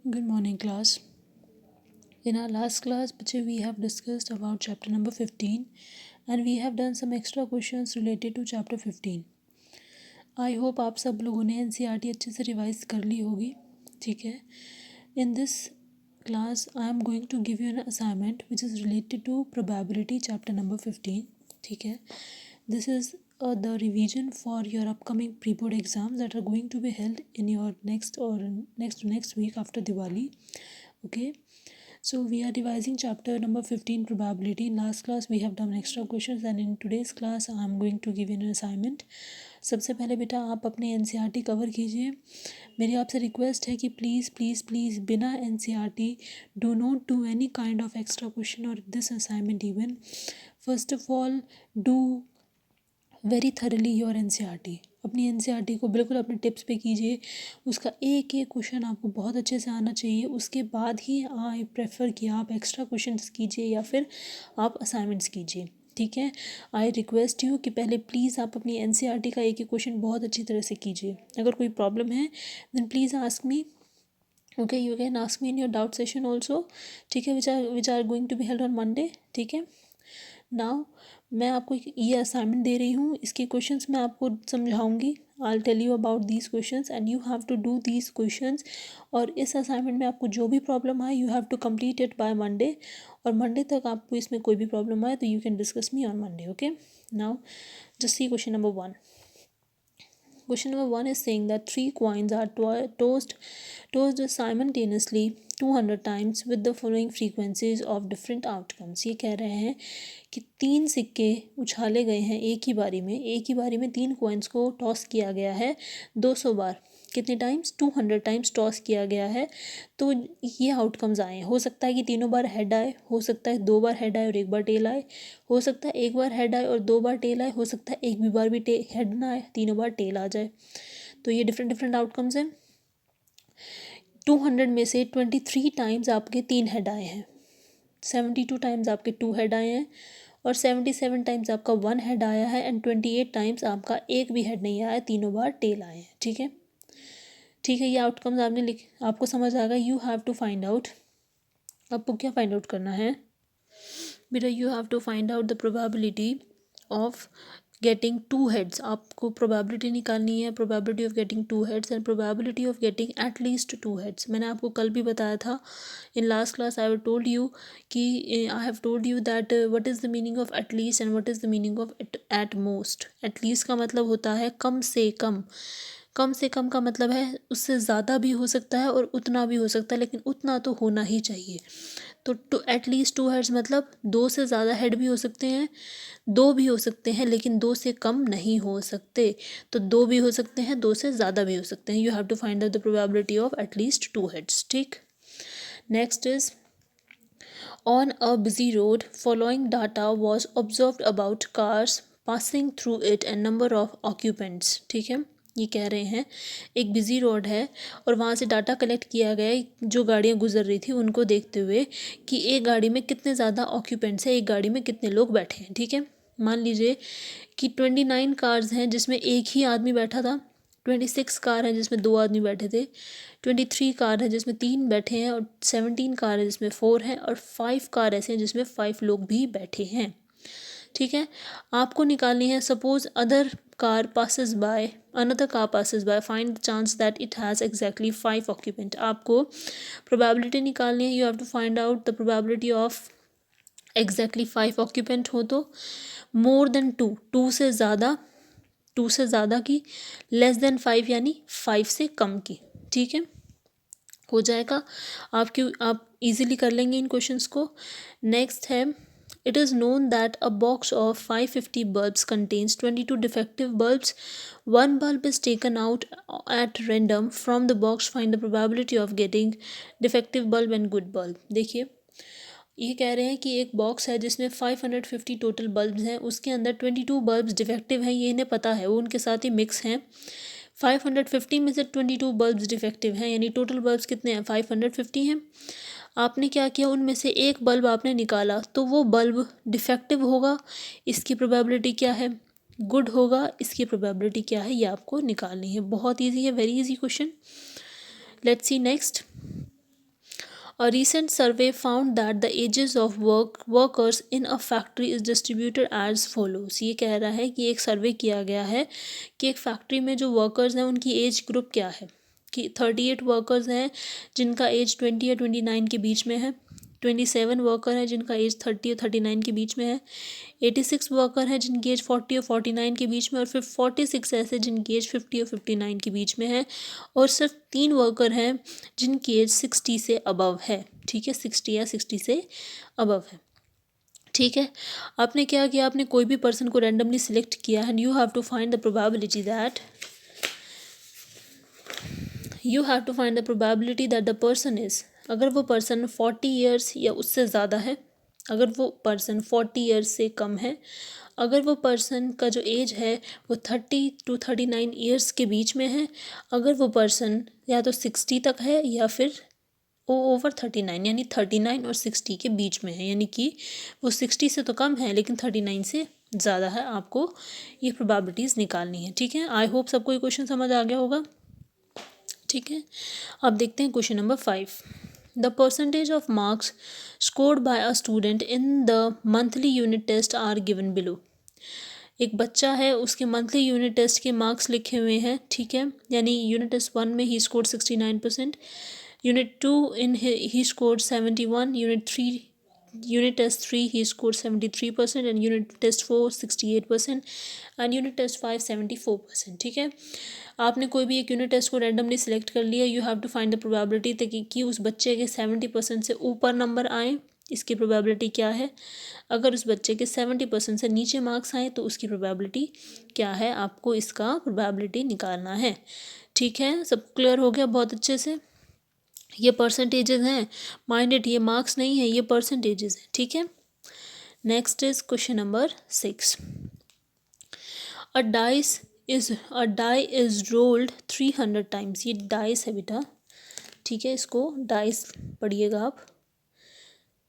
Good morning, class. In our last class, we have discussed about chapter number 15 and we have done some extra questions related to chapter 15. I hope आप सब लोगों ने NCERT अच्छे से revise कर ली होगी, ठीक है. In this class, I am going to give you an assignment which is related to probability chapter number 15, ठीक है. This is the revision for your upcoming pre-board exams that are going to be held in your next week after Diwali, okay. So we are revising chapter number 15 probability. In last class we have done extra questions and in today's class I am going to give you an assignment. सबसे पहले बेटा आप अपने NCERT cover कीजिए. मेरी आपसे request है कि प्लीज़ बिना NCERT do not do any kind of extra question or this assignment even. First of all, do very thoroughly your NCERT. अपनी NCERT को बिल्कुल अपने टिप्स पे कीजिए. उसका एक एक क्वेश्चन आपको बहुत अच्छे से आना चाहिए. उसके बाद ही आई प्रेफर कि आप एक्स्ट्रा क्वेश्चंस कीजिए या फिर आप असाइनमेंट्स कीजिए, ठीक है. आई रिक्वेस्ट यू कि पहले प्लीज़ आप अपनी NCERT का एक एक क्वेश्चन बहुत अच्छी तरह से कीजिए. अगर कोई प्रॉब्लम है then please ask me, okay. You can ask me in your doubt session also, ठीक है, which are going to be held on Monday, ठीक है. नाउ मैं आपको ये असाइनमेंट दे रही हूँ. इसके क्वेश्चंस मैं आपको समझाऊंगी. I tell you about these questions and you have to do these questions. और इस असाइनमेंट में आपको जो भी प्रॉब्लम आए you have to complete it by Monday. और मंडे तक आपको इसमें कोई भी प्रॉब्लम आए तो you can discuss me on Monday, okay. Now just see question number 1. Question number 1 is saying that 3 coins are tossed simultaneously 200 times with the following frequencies of different outcomes. ये कह रहे हैं कि 3 सिक्के उछाले गए हैं एक ही बारी में 3 कॉइन्स को टॉस किया गया है 200 बार. कितने टाइम्स? 200 टाइम्स टॉस किया गया है. तो ये आउटकम्स आए हैं. हो सकता है कि तीनों बार हेड आए, हो सकता है 2 बार हेड आए और 1 बार टेल आए, हो सकता है 1 बार हेड आए और 2 बार टेल आए, हो सकता है एक भी बार भी हेड ना आए, तीनों बार टेल आ जाए. तो ये डिफरेंट आउटकम्स हैं. 200 में से 23 टाइम्स आपके 3 हेड आए हैं, 72 टाइम्स आपके 2 हेड आए हैं और 77 टाइम्स आपका 1 हेड आया है एंड 28 टाइम्स आपका एक भी हेड नहीं आया, तीनों बार टेल आए हैं, ठीक है. ये आउटकम्स आपने आपको समझ आ गया. You have to find out. आपको क्या फाइंड आउट करना है बेटा? You have to find out the probability of getting 2 heads. आपको प्रोबेबिलिटी निकालनी है, probability of getting 2 heads and probability of getting at least 2 heads. मैंने आपको कल भी बताया था in last class. I have told you कि I have told you that what is the meaning of at least and what is the meaning of at most. At least का मतलब होता है कम से कम. कम से कम का मतलब है उससे ज़्यादा भी हो सकता है और उतना भी हो सकता है, लेकिन उतना तो होना ही चाहिए. तो एट लीस्ट 2 हेड्स मतलब 2 से ज़्यादा हेड भी हो सकते हैं, 2 भी हो सकते हैं, लेकिन 2 से कम नहीं हो सकते. तो 2 भी हो सकते हैं, 2 से ज़्यादा भी हो सकते हैं. You have to find out the probability of at least 2 heads, ठीक. Next is on a busy road following data was observed about cars passing through it and number of occupants. ठीक है, ये कह रहे हैं एक बिजी रोड है और वहाँ से डाटा कलेक्ट किया गया जो गाड़ियाँ गुजर रही थी उनको देखते हुए कि एक गाड़ी में कितने ज़्यादा ऑक्यूपेंट्स हैं, एक गाड़ी में कितने लोग बैठे हैं. ठीक है, मान लीजिए कि 29 कार्स हैं जिसमें एक ही आदमी बैठा था, 26 कार हैं जिसमें 2 आदमी बैठे थे, 23 कार है जिसमें 3 बैठे हैं और 17 कार है जिसमें 4 हैं और 5 कार ऐसे हैं जिसमें 5 लोग भी बैठे हैं. ठीक है, आपको निकालनी है suppose another car passes by, find the chance that it has exactly 5 occupant. आपको प्रोबेबिलिटी निकालनी है. You have to find out the probability of exactly 5 occupant हो तो मोर देन 2 से ज़्यादा की, लेस देन 5 यानी 5 से कम की. ठीक है, हो जाएगा. आप इजीली कर लेंगे इन क्वेश्चंस को. नेक्स्ट है It is known that a box of 550 bulbs contains 22 defective bulbs. One bulb is taken out at random from the box. Find the probability of getting defective bulb and good bulb. देखिए, ये कह रहे हैं कि एक box है जिसमें 550 total bulbs हैं, उसके अंदर 22 बल्ब्स डिफेक्टिव हैं, ये इन्हें पता है, वो उनके साथ ही मिक्स हैं. 550 में से 22 बल्ब्स डिफेक्टिव हैं, यानी टोटल बल्ब्स कितने हैं? 550 हैं. आपने क्या किया, उनमें से एक बल्ब आपने निकाला तो वो बल्ब डिफेक्टिव होगा, इसकी प्रोबेबिलिटी क्या है? गुड होगा, इसकी प्रोबेबिलिटी क्या है? ये आपको निकालनी है. बहुत इजी है, very easy question. Let's see next. A recent survey found that the ages of workers in a factory is distributed as follows. ये कह रहा है कि एक सर्वे किया गया है कि एक फैक्ट्री में जो वर्कर्स हैं उनकी एज ग्रुप क्या है, कि 38 वर्कर्स हैं जिनका एज 20 या 29 के बीच में है, 27 वर्कर हैं जिनका एज 30 और 39 के बीच में है, 86 वर्कर हैं जिनकी एज 40 और 49 के बीच में, और फिर 46 ऐसे जिनकी एज 50 और 59 के बीच में है, और सिर्फ 3 वर्कर हैं जिनकी एज 60 से अबव है। ठीक है, 60 या 60 से अबव है। ठीक है, आपने क्या किया, आपने कोई भी पर्सन को रैंडमली सिलेक्ट किया and you have to find the probability that the person is, अगर वो पर्सन 40 ईयर्स या उससे ज़्यादा है, अगर वो पर्सन 40 ईयर्स से कम है, अगर वो पर्सन का जो एज है वो 30 to 39 ईयर्स के बीच में है, अगर वो पर्सन या तो 60 तक है या फिर ओवर 39, यानी 39 और 60 के बीच में है, यानी कि वो 60 से तो कम है लेकिन 39 से ज़्यादा है। आपको ये प्रोबेबिलिटीज़ निकालनी है। ठीक है, आई होप सबको ये क्वेश्चन समझ आ गया होगा। ठीक है, अब देखते हैं question number 5। The percentage of marks scored by a student in the monthly unit test are given below. एक बच्चा है, उसके मंथली यूनिट टेस्ट के मार्क्स लिखे हुए हैं। ठीक है, यानी यूनिट टेस्ट 1 में he scored 69%, unit 2 in he scored 71, unit test 3 he scored 73%, and unit test 4 68%, and unit test 5 74%। ठीक है, आपने कोई भी एक यूनिट टेस्ट को रैंडमली सिलेक्ट कर लिया। You have to find the probability ताकि कि उस बच्चे के 70% से ऊपर नंबर आए, इसकी प्रोबेबिलिटी क्या है। अगर उस बच्चे के 70% से नीचे मार्क्स आए तो उसकी प्रोबेबिलिटी क्या है, आपको इसका प्रोबेबिलिटी निकालना है। ठीक है, सब क्लियर हो गया बहुत अच्छे से। ये परसेंटेजेस हैं, माइंड इट, ये मार्क्स नहीं है, ये परसेंटेजेस हैं। ठीक है, next is question number 6। A die is rolled 300 times. ये डाइस है बेटा। ठीक है, इसको डाइस पढ़िएगा आप।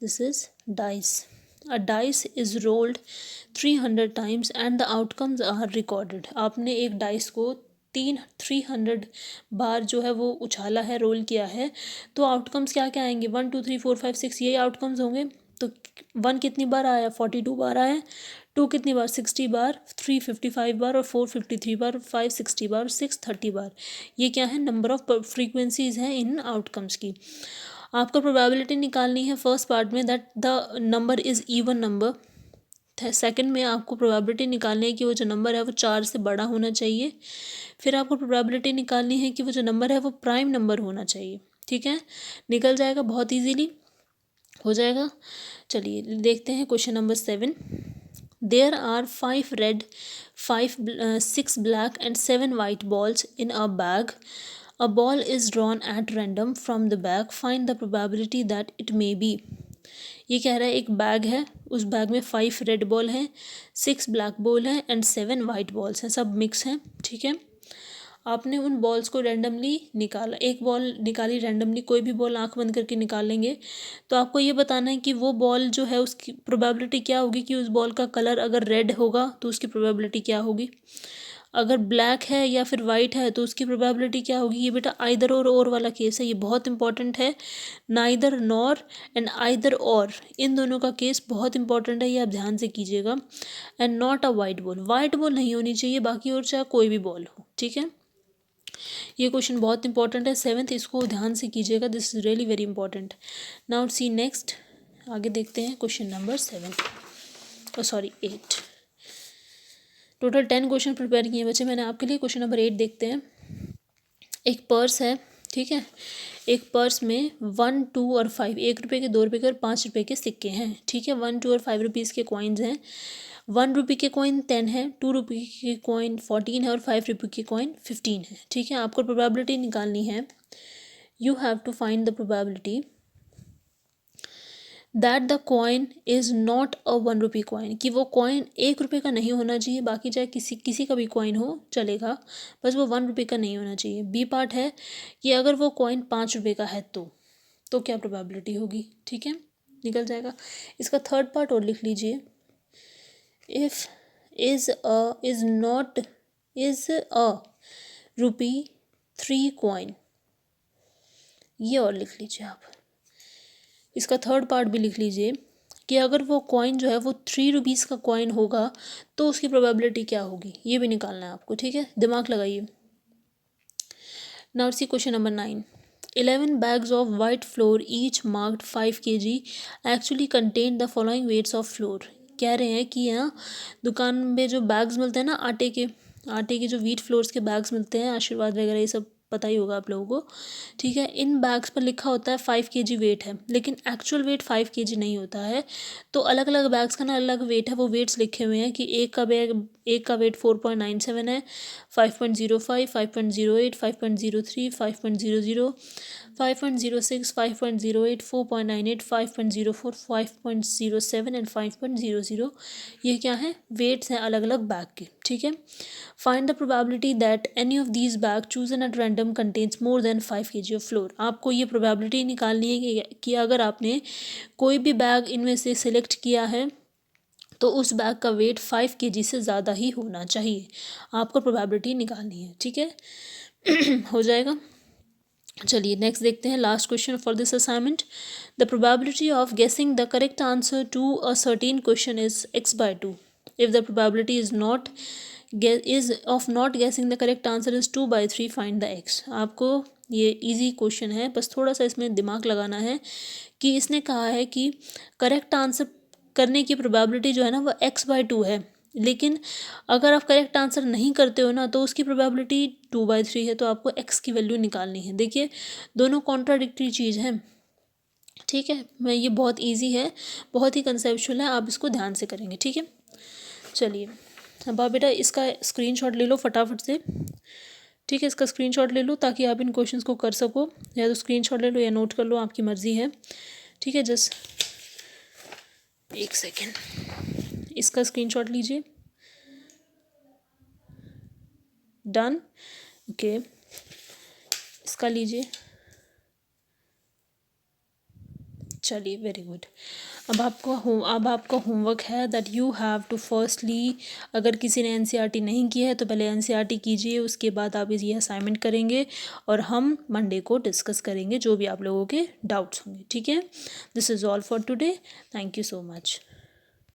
This is dice. A dice is rolled 300 times and the outcomes are recorded. आपने एक डाइस को 300 बार जो है वो उछाला है, रोल किया है, तो आउटकम्स क्या क्या आएंगे, 1 2 3 4 5 6, यही आउटकम्स होंगे। तो 1 कितनी बार आया, 42 बार आया, 2 कितनी बार, 60 बार, 3 55 बार, और 4 53 बार, 5 60 बार, 6 30 बार। ये क्या है, नंबर ऑफ फ्रीक्वेंसीज हैं इन आउटकम्स की। आपको प्रोबेबिलिटी निकालनी है फर्स्ट पार्ट में that the number is even number. Second में आपको प्रोबेबिलिटी निकालनी है कि वो जो नंबर है वो 4 से बड़ा होना चाहिए। फिर आपको प्रोबेबिलिटी निकालनी है कि वो जो नंबर है वो प्राइम नंबर होना चाहिए। ठीक है, निकल जाएगा, बहुत इजीली हो जाएगा। चलिए देखते हैं question number 7। There are 5 red, 6 black and 7 white balls in a bag. A ball is drawn at random from the bag. Find the probability that it may be. ये कह रहा है एक बैग है, उस बैग में 5 रेड बॉल हैं, 6 black ball हैं एंड 7 वाइट बॉल्स हैं, सब मिक्स हैं। ठीक है, आपने उन बॉल्स को रैंडमली निकाला, एक बॉल निकाली रैंडमली, कोई भी बॉल आंख बंद करके निकालेंगे। तो आपको ये बताना है कि वो बॉल जो है उसकी प्रोबेबिलिटी क्या होगी, कि उस बॉल का कलर अगर रेड होगा तो उसकी प्रोबेबिलिटी क्या होगी, अगर ब्लैक है या फिर वाइट है तो उसकी प्रोबेबिलिटी क्या होगी। ये बेटा आइदर और वाला केस है, ये बहुत इंपॉर्टेंट है। नाइदर नॉर एंड आइदर और, इन दोनों का केस बहुत इंपॉर्टेंट है, ये आप ध्यान से कीजिएगा। And not a white ball, white ball नहीं होनी चाहिए, बाकी और चाहे कोई भी बॉल हो। ठीक है, ये क्वेश्चन बहुत इंपॉर्टेंट है, 7th, इसको ध्यान से कीजिएगा, this is really very important. Now see next, आगे देखते हैं question number 8। Total 10 question prepare किए बच्चे मैंने आपके लिए। क्वेश्चन नंबर 8 देखते हैं। एक पर्स है, ठीक है, एक पर्स में 1 2 और 5, 1 रुपये के, 2 रुपये के और 5 रुपये के सिक्के हैं। ठीक है, 1 2 और 5 रुपीज़ के कॉइन्स हैं। 1 रुपये के कॉइन 10 है, 2 रुपये के कॉइन 14 है और 5 रुपये के कॉइन 15 है। ठीक है, आपको प्रोबेबिलिटी निकालनी है। You have to find the probability that the coin is not a 1 rupee coin, कि वो कॉइन 1 रुपये का नहीं होना चाहिए, बाकी चाहे किसी का भी कॉइन हो चलेगा, बस वो 1 रुपये का नहीं होना चाहिए। बी पार्ट है कि अगर वो कॉइन 5 रुपये का है तो क्या प्रोबेबिलिटी होगी। ठीक है, निकल जाएगा। इसका थर्ड पार्ट और लिख लीजिए, if is a rupee 3 coin, ये और लिख लीजिए आप। इसका थर्ड पार्ट भी लिख लीजिए कि अगर वो कॉइन जो है वो 3 रुपीज़ का कॉइन होगा तो उसकी प्रोबेबिलिटी क्या होगी, ये भी निकालना है आपको, ठीक है, दिमाग लगाइए। Now see question number 9। 11 bags of white flour each marked 5 kg actually contained the following weights of flour। कह रहे हैं कि यहाँ दुकान में जो बैग्स मिलते हैं ना आटे के जो व्हीट फ्लोर्स के बैग्स मिलते हैं, आशीर्वाद वगैरह ये सब पता ही होगा आप लोगों को, ठीक है। इन बैग्स पर लिखा होता है 5 kg वेट है, लेकिन एक्चुअल वेट 5 kg नहीं होता है। तो अलग अलग बैग्स का ना अलग वेट है, वो वेट्स लिखे हुए हैं कि एक का वेट 4.97 है, 5.05, 5.08, 5.03, 5.00, 5.06, 5.08, 4.98, 5.04, 5.07 एंड 5.00। ये क्या है, वेट्स हैं अलग अलग बैग के, ठीक है। Find the probability that any of these bag chosen at random contains more than 5 kg of floor. आपको ये प्रोबेबिलिटी निकालनी है कि अगर आपने कोई भी बैग इनमें से सिलेक्ट किया है तो उस बैग का वेट 5 kg से ज़्यादा ही होना चाहिए। आपको प्रोबेबिलिटी निकालनी है, ठीक है। हो जाएगा। चलिए नेक्स्ट देखते हैं, last question for this assignment. The probability of guessing the correct answer to a certain question is x/2 if the probability is not guessing the correct answer is 2/3 find the x। आपको ये easy question है, बस थोड़ा सा इसमें दिमाग लगाना है कि इसने कहा है कि करेक्ट आंसर करने की प्रोबेबिलिटी जो है ना वो x/2 है, लेकिन अगर आप करेक्ट आंसर नहीं करते हो ना तो उसकी प्रोबेबिलिटी 2/3 है, तो आपको x की वैल्यू निकालनी है। देखिए दोनों कॉन्ट्राडिक्टरी चीज़ है, ठीक है। मैं ये बहुत इजी है, बहुत ही कंसेप्चुअल है, आप इसको ध्यान से करेंगे, ठीक है। चलिए अब आप बेटा इसका स्क्रीनशॉट ले लो फटाफट से, ठीक है। इसका स्क्रीनशॉट ले लो ताकि आप इन क्वेश्चंस को कर सको, या तो स्क्रीनशॉट ले लो या नोट कर लो, आपकी मर्ज़ी है, ठीक है। जस्ट एक सेकेंड, इसका स्क्रीनशॉट लीजिए। डन, ओके, इसका लीजिए। चलिए वेरी गुड। अब आपका होमवर्क है that you have to firstly, अगर किसी ने एनसीईआरटी नहीं की है तो पहले एनसीईआरटी कीजिए, उसके बाद आप ये असाइनमेंट करेंगे और हम मंडे को डिस्कस करेंगे जो भी आप लोगों के डाउट्स होंगे, ठीक है। This is all for today, thank you so much.